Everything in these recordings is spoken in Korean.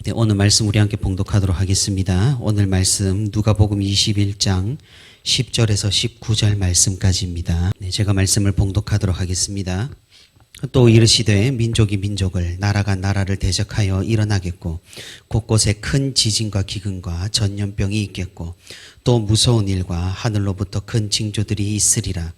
네, 오늘 말씀 우리 함께 봉독하도록 하겠습니다. 오늘 말씀 누가복음 21장 10절에서 19절 말씀까지입니다. 네, 제가 말씀을 봉독하도록 하겠습니다. 또 이르시되 민족이 민족을 나라가 나라를 대적하여 일어나겠고 곳곳에 큰 지진과 기근과 전염병이 있겠고 또 무서운 일과 하늘로부터 큰 징조들이 있으리라.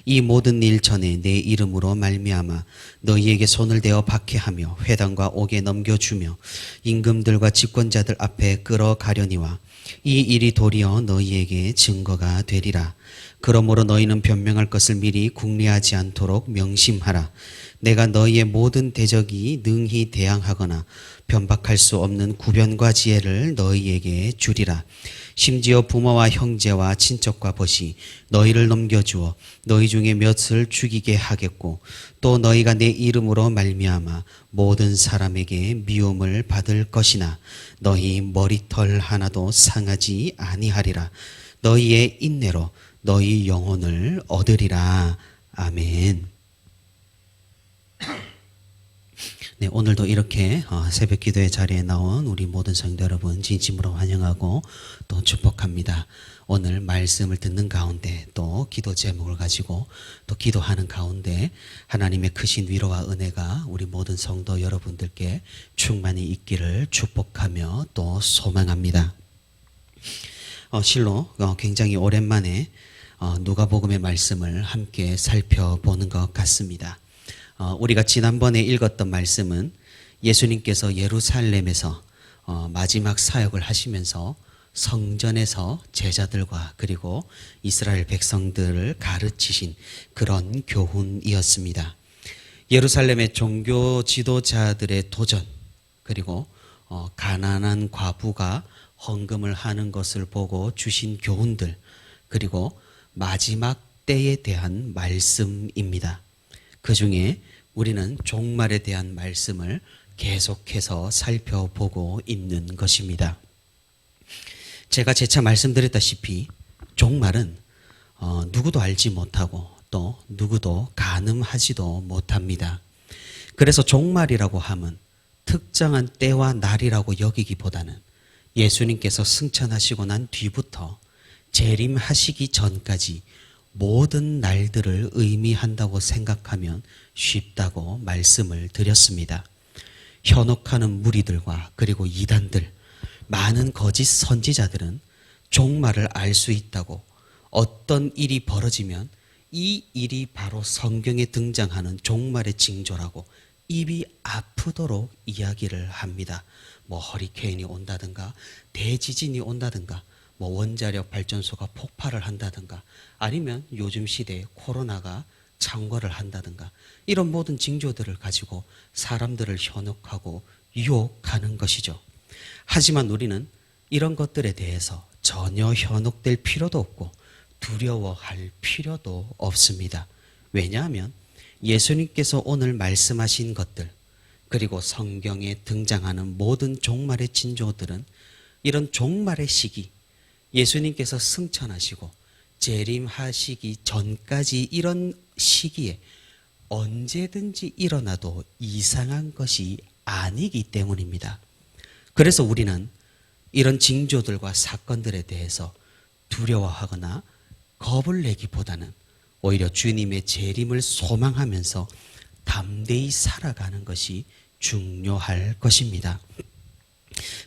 이 모든 일 전에 내 이름으로 말미암아 너희에게 손을 대어 박해하며 회당과 옥에 넘겨주며 임금들과 집권자들 앞에 끌어가려니와 이 일이 도리어 너희에게 증거가 되리라. 그러므로 너희는 변명할 것을 미리 궁리하지 않도록 명심하라. 내가 너희의 모든 대적이 능히 대항하거나 변박할 수 없는 구변과 지혜를 너희에게 주리라. 심지어 부모와 형제와 친척과 벗이 너희를 넘겨주어 너희 중에 몇을 죽이게 하겠고 또 너희가 내 이름으로 말미암아 모든 사람에게 미움을 받을 것이나 너희 머리털 하나도 상하지 아니하리라. 너희의 인내로 너희 영혼을 얻으리라. 아멘. 네, 오늘도 이렇게 새벽 기도의 자리에 나온 우리 모든 성도 여러분 진심으로 환영하고 또 축복합니다. 오늘 말씀을 듣는 가운데 또 기도 제목을 가지고 또 기도하는 가운데 하나님의 크신 위로와 은혜가 우리 모든 성도 여러분들께 충만히 있기를 축복하며 또 소망합니다. 실로 굉장히 오랜만에 누가복음의 말씀을 함께 살펴보는 것 같습니다. 우리가 지난번에 읽었던 말씀은 예수님께서 예루살렘에서 마지막 사역을 하시면서 성전에서 제자들과 그리고 이스라엘 백성들을 가르치신 그런 교훈이었습니다. 예루살렘의 종교 지도자들의 도전, 그리고 가난한 과부가 헌금을 하는 것을 보고 주신 교훈들, 그리고 마지막 때에 대한 말씀입니다. 그 중에 우리는 종말에 대한 말씀을 계속해서 살펴보고 있는 것입니다. 제가 재차 말씀드렸다시피 종말은 누구도 알지 못하고 또 누구도 가늠하지도 못합니다. 그래서 종말이라고 하면 특정한 때와 날이라고 여기기보다는 예수님께서 승천하시고 난 뒤부터 재림하시기 전까지 모든 날들을 의미한다고 생각하면 쉽다고 말씀을 드렸습니다. 현혹하는 무리들과 그리고 이단들, 많은 거짓 선지자들은 종말을 알 수 있다고 어떤 일이 벌어지면 이 일이 바로 성경에 등장하는 종말의 징조라고 입이 아프도록 이야기를 합니다. 허리케인이 온다든가 대지진이 온다든가 원자력 발전소가 폭발을 한다든가 아니면 요즘 시대에 코로나가 창궐을 한다든가 이런 모든 징조들을 가지고 사람들을 현혹하고 유혹하는 것이죠. 하지만 우리는 이런 것들에 대해서 전혀 현혹될 필요도 없고 두려워할 필요도 없습니다. 왜냐하면 예수님께서 오늘 말씀하신 것들 그리고 성경에 등장하는 모든 종말의 징조들은 이런 종말의 시기, 예수님께서 승천하시고 재림하시기 전까지 이런 시기에 언제든지 일어나도 이상한 것이 아니기 때문입니다. 그래서 우리는 이런 징조들과 사건들에 대해서 두려워하거나 겁을 내기보다는 오히려 주님의 재림을 소망하면서 담대히 살아가는 것이 중요할 것입니다.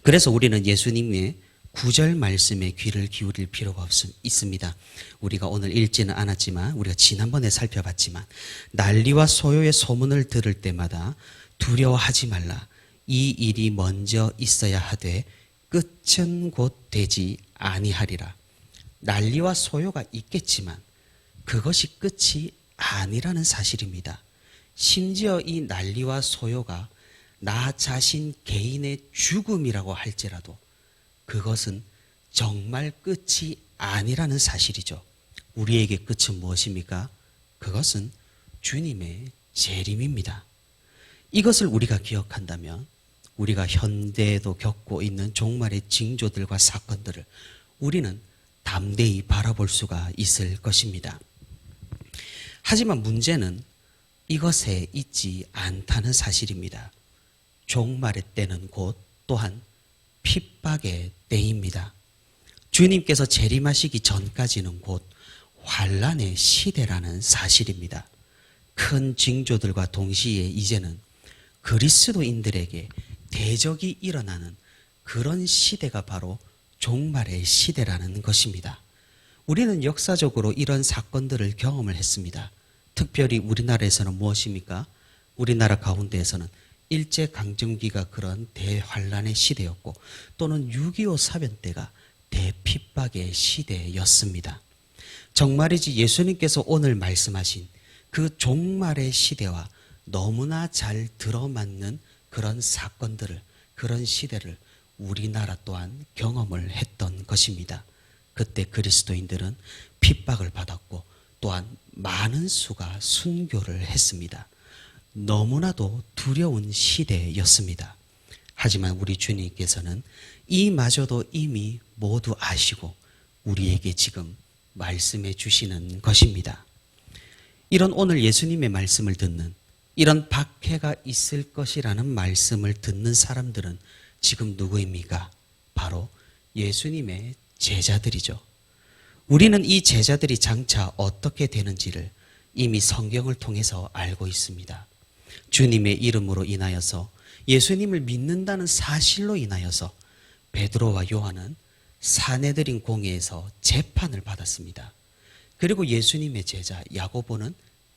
그래서 우리는 예수님의 9절 말씀에 귀를 기울일 필요가 있습니다. 우리가 오늘 읽지는 않았지만 우리가 지난번에 살펴봤지만 난리와 소요의 소문을 들을 때마다 두려워하지 말라. 이 일이 먼저 있어야 하되 끝은 곧 되지 아니하리라. 난리와 소요가 있겠지만 그것이 끝이 아니라는 사실입니다. 심지어 이 난리와 소요가 나 자신 개인의 죽음이라고 할지라도 그것은 정말 끝이 아니라는 사실이죠. 우리에게 끝은 무엇입니까? 그것은 주님의 재림입니다. 이것을 우리가 기억한다면 우리가 현대에도 겪고 있는 종말의 징조들과 사건들을 우리는 담대히 바라볼 수가 있을 것입니다. 하지만 문제는 이것에 있지 않다는 사실입니다. 종말의 때는 곧 또한 핍박의 때입니다. 주님께서 재림하시기 전까지는 곧 환란의 시대라는 사실입니다. 큰 징조들과 동시에 이제는 그리스도인들에게 대적이 일어나는 그런 시대가 바로 종말의 시대라는 것입니다. 우리는 역사적으로 이런 사건들을 경험을 했습니다. 특별히 우리나라에서는 무엇입니까? 우리나라 가운데에서는 일제강점기가 그런 대환란의 시대였고 또는 6.25 사변 때가 대핍박의 시대였습니다. 정말이지 예수님께서 오늘 말씀하신 그 종말의 시대와 너무나 잘 들어맞는 그런 사건들을, 그런 시대를 우리나라 또한 경험을 했던 것입니다. 그때 그리스도인들은 핍박을 받았고 또한 많은 수가 순교를 했습니다. 너무나도 두려운 시대였습니다. 하지만 우리 주님께서는 이마저도 이미 모두 아시고 우리에게 지금 말씀해 주시는 것입니다. 이런 오늘 예수님의 말씀을 듣는, 이런 박해가 있을 것이라는 말씀을 듣는 사람들은 지금 누구입니까? 바로 예수님의 제자들이죠. 우리는 이 제자들이 장차 어떻게 되는지를 이미 성경을 통해서 알고 있습니다. 주님의 이름으로 인하여서, 예수님을 믿는다는 사실로 인하여서 베드로와 요한은 사내들인 공회에서 재판을 받았습니다. 그리고 예수님의 제자 야고보는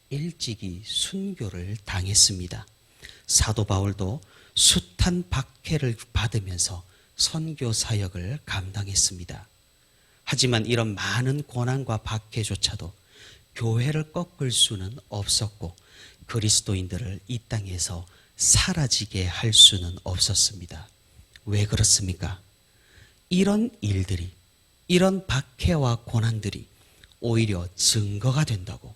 일찍이 순교를 당했습니다. 사도 바울도 숱한 박해를 받으면서 선교 사역을 감당했습니다. 하지만 이런 많은 고난과 박해조차도 교회를 꺾을 수는 없었고 그리스도인들을 이 땅에서 사라지게 할 수는 없었습니다. 왜 그렇습니까? 이런 일들이, 이런 박해와 고난들이 오히려 증거가 된다고,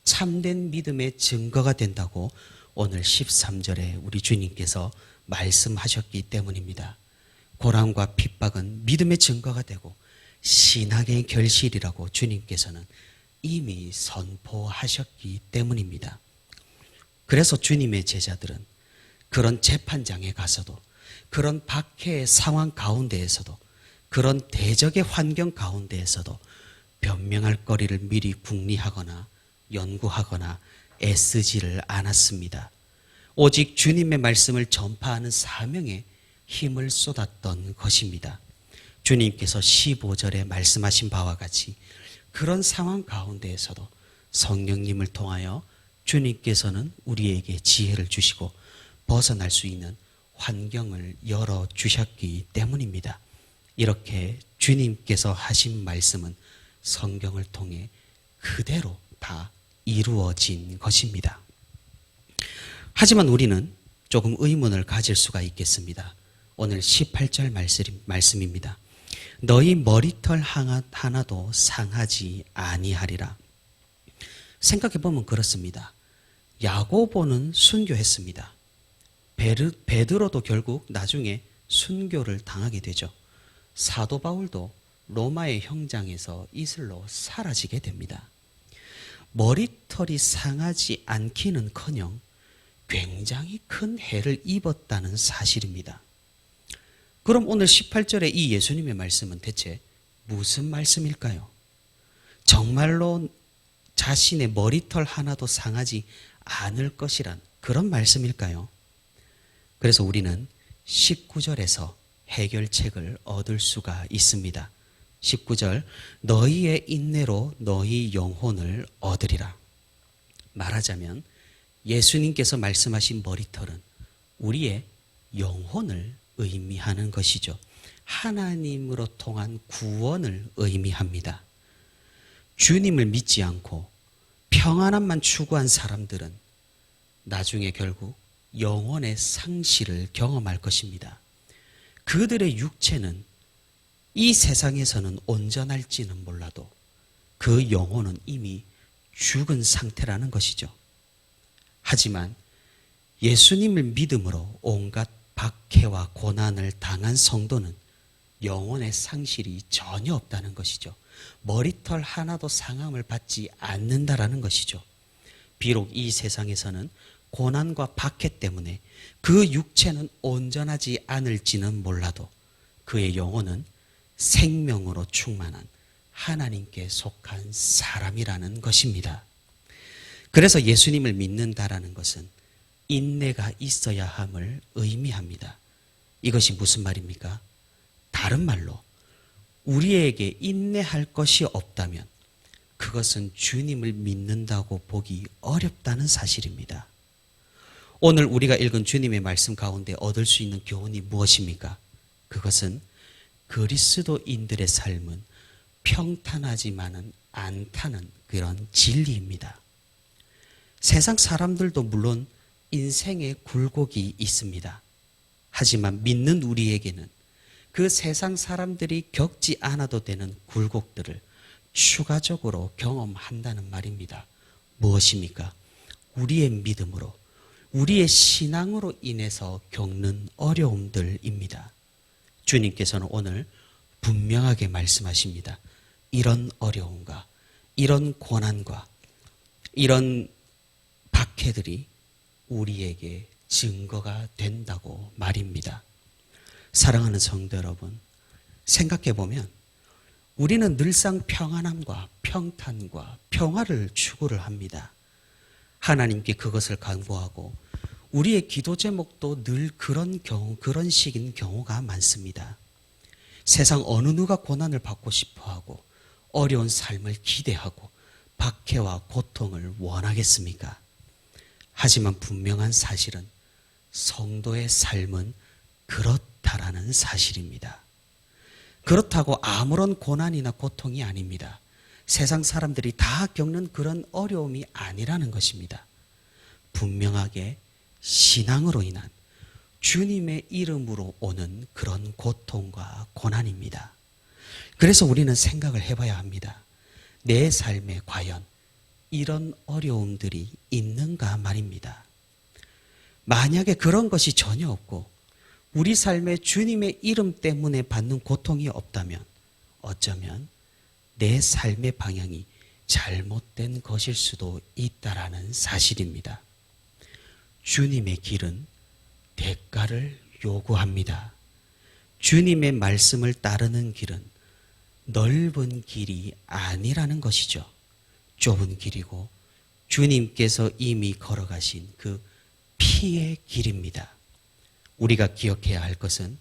참된 믿음의 증거가 된다고 오늘 13절에 우리 주님께서 말씀하셨기 때문입니다. 고난과 핍박은 믿음의 증거가 되고 신앙의 결실이라고 주님께서는 이미 선포하셨기 때문입니다. 그래서 주님의 제자들은 그런 재판장에 가서도, 그런 박해의 상황 가운데에서도, 그런 대적의 환경 가운데에서도 변명할 거리를 미리 궁리하거나 연구하거나 애쓰지를 않았습니다. 오직 주님의 말씀을 전파하는 사명에 힘을 쏟았던 것입니다. 주님께서 15절에 말씀하신 바와 같이 그런 상황 가운데에서도 성령님을 통하여 주님께서는 우리에게 지혜를 주시고 벗어날 수 있는 환경을 열어주셨기 때문입니다. 이렇게 주님께서 하신 말씀은 성경을 통해 그대로 다 이루어진 것입니다. 하지만 우리는 조금 의문을 가질 수가 있겠습니다. 오늘 18절 말씀입니다. 너희 머리털 하나도 상하지 아니하리라. 생각해 보면 그렇습니다. 야고보는 순교했습니다. 베드로도 결국 나중에 순교를 당하게 되죠. 사도 바울도 로마의 형장에서 이슬로 사라지게 됩니다. 머리털이 상하지 않기는커녕 굉장히 큰 해를 입었다는 사실입니다. 그럼 오늘 18절의 이 예수님의 말씀은 대체 무슨 말씀일까요? 정말로 자신의 머리털 하나도 상하지 않을 것이란 그런 말씀일까요? 그래서 우리는 19절에서 해결책을 얻을 수가 있습니다. 19절, 너희의 인내로 너희 영혼을 얻으리라. 말하자면 예수님께서 말씀하신 머리털은 우리의 영혼을 의미하는 것이죠. 하나님으로 통한 구원을 의미합니다. 주님을 믿지 않고 평안함만 추구한 사람들은 나중에 결국 영혼의 상실을 경험할 것입니다. 그들의 육체는 이 세상에서는 온전할지는 몰라도 그 영혼은 이미 죽은 상태라는 것이죠. 하지만 예수님을 믿음으로 온갖 박해와 고난을 당한 성도는 영혼의 상실이 전혀 없다는 것이죠. 머리털 하나도 상함을 받지 않는다라는 것이죠. 비록 이 세상에서는 고난과 박해 때문에 그 육체는 온전하지 않을지는 몰라도 그의 영혼은 생명으로 충만한 하나님께 속한 사람이라는 것입니다. 그래서 예수님을 믿는다라는 것은 인내가 있어야 함을 의미합니다. 이것이 무슨 말입니까? 다른 말로 우리에게 인내할 것이 없다면 그것은 주님을 믿는다고 보기 어렵다는 사실입니다. 오늘 우리가 읽은 주님의 말씀 가운데 얻을 수 있는 교훈이 무엇입니까? 그것은 그리스도인들의 삶은 평탄하지만은 않다는 그런 진리입니다. 세상 사람들도 물론 인생의 굴곡이 있습니다. 하지만 믿는 우리에게는 그 세상 사람들이 겪지 않아도 되는 굴곡들을 추가적으로 경험한다는 말입니다. 무엇입니까? 우리의 믿음으로, 우리의 신앙으로 인해서 겪는 어려움들입니다. 주님께서는 오늘 분명하게 말씀하십니다. 이런 어려움과 이런 고난과 이런 박해들이 우리에게 증거가 된다고 말입니다. 사랑하는 성도 여러분, 생각해 보면 우리는 늘상 평안함과 평탄과 평화를 추구를 합니다. 하나님께 그것을 간구하고 우리의 기도 제목도 늘 그런 식인 경우가 많습니다. 세상 어느 누가 고난을 받고 싶어하고 어려운 삶을 기대하고 박해와 고통을 원하겠습니까? 하지만 분명한 사실은 성도의 삶은 그렇다라는 사실입니다. 그렇다고 아무런 고난이나 고통이 아닙니다. 세상 사람들이 다 겪는 그런 어려움이 아니라는 것입니다. 분명하게 신앙으로 인한 주님의 이름으로 오는 그런 고통과 고난입니다. 그래서 우리는 생각을 해봐야 합니다. 내 삶에 과연 이런 어려움들이 있는가 말입니다. 만약에 그런 것이 전혀 없고 우리 삶에 주님의 이름 때문에 받는 고통이 없다면 어쩌면 내 삶의 방향이 잘못된 것일 수도 있다라는 사실입니다. 주님의 길은 대가를 요구합니다. 주님의 말씀을 따르는 길은 넓은 길이 아니라는 것이죠. 좁은 길이고 주님께서 이미 걸어가신 그 피의 길입니다. 우리가 기억해야 할 것은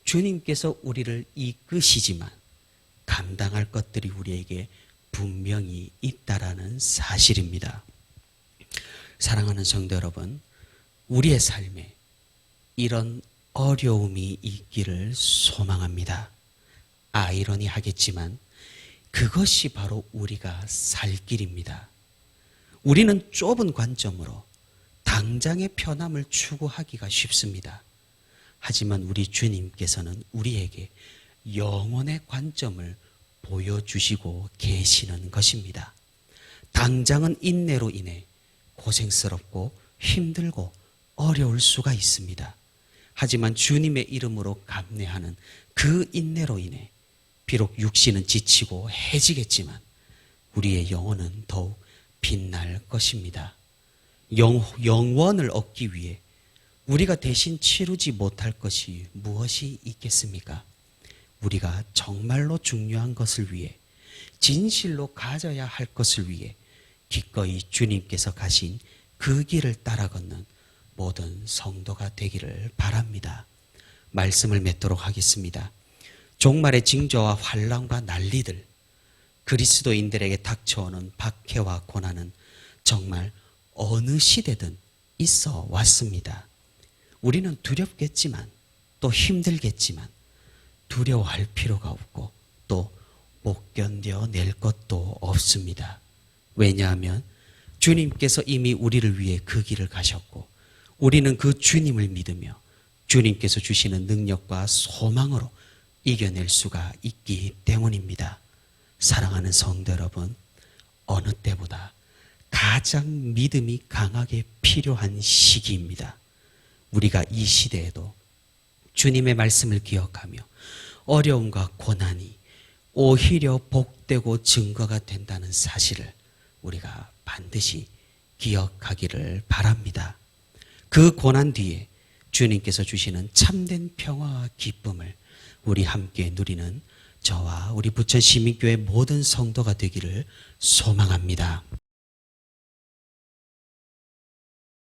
주님께서 우리를 이끄시지만 감당할 것들이 우리에게 분명히 있다라는 사실입니다. 사랑하는 성도 여러분, 우리의 삶에 이런 어려움이 있기를 소망합니다. 아이러니하겠지만 그것이 바로 우리가 살 길입니다. 우리는 좁은 관점으로 당장의 편함을 추구하기가 쉽습니다. 하지만 우리 주님께서는 우리에게 영혼의 관점을 보여주시고 계시는 것입니다. 당장은 인내로 인해 고생스럽고 힘들고 어려울 수가 있습니다. 하지만 주님의 이름으로 감내하는 그 인내로 인해 비록 육신은 지치고 해지겠지만 우리의 영혼은 더욱 빛날 것입니다. 영원을 얻기 위해 우리가 대신 치르지 못할 것이 무엇이 있겠습니까? 우리가 정말로 중요한 것을 위해 진실로 가져야 할 것을 위해 기꺼이 주님께서 가신 그 길을 따라 걷는 모든 성도가 되기를 바랍니다. 말씀을 맺도록 하겠습니다. 종말의 징조와 환난과 난리들, 그리스도인들에게 닥쳐오는 박해와 고난은 정말 어느 시대든 있어 왔습니다. 우리는 두렵겠지만 또 힘들겠지만 두려워할 필요가 없고 또 못 견뎌낼 것도 없습니다. 왜냐하면 주님께서 이미 우리를 위해 그 길을 가셨고 우리는 그 주님을 믿으며 주님께서 주시는 능력과 소망으로 이겨낼 수가 있기 때문입니다. 사랑하는 성도 여러분, 어느 때보다 가장 믿음이 강하게 필요한 시기입니다. 우리가 이 시대에도 주님의 말씀을 기억하며 어려움과 고난이 오히려 복되고 증거가 된다는 사실을 우리가 반드시 기억하기를 바랍니다. 그 고난 뒤에 주님께서 주시는 참된 평화와 기쁨을 우리 함께 누리는 저와 우리 부천 시민교회 모든 성도가 되기를 소망합니다.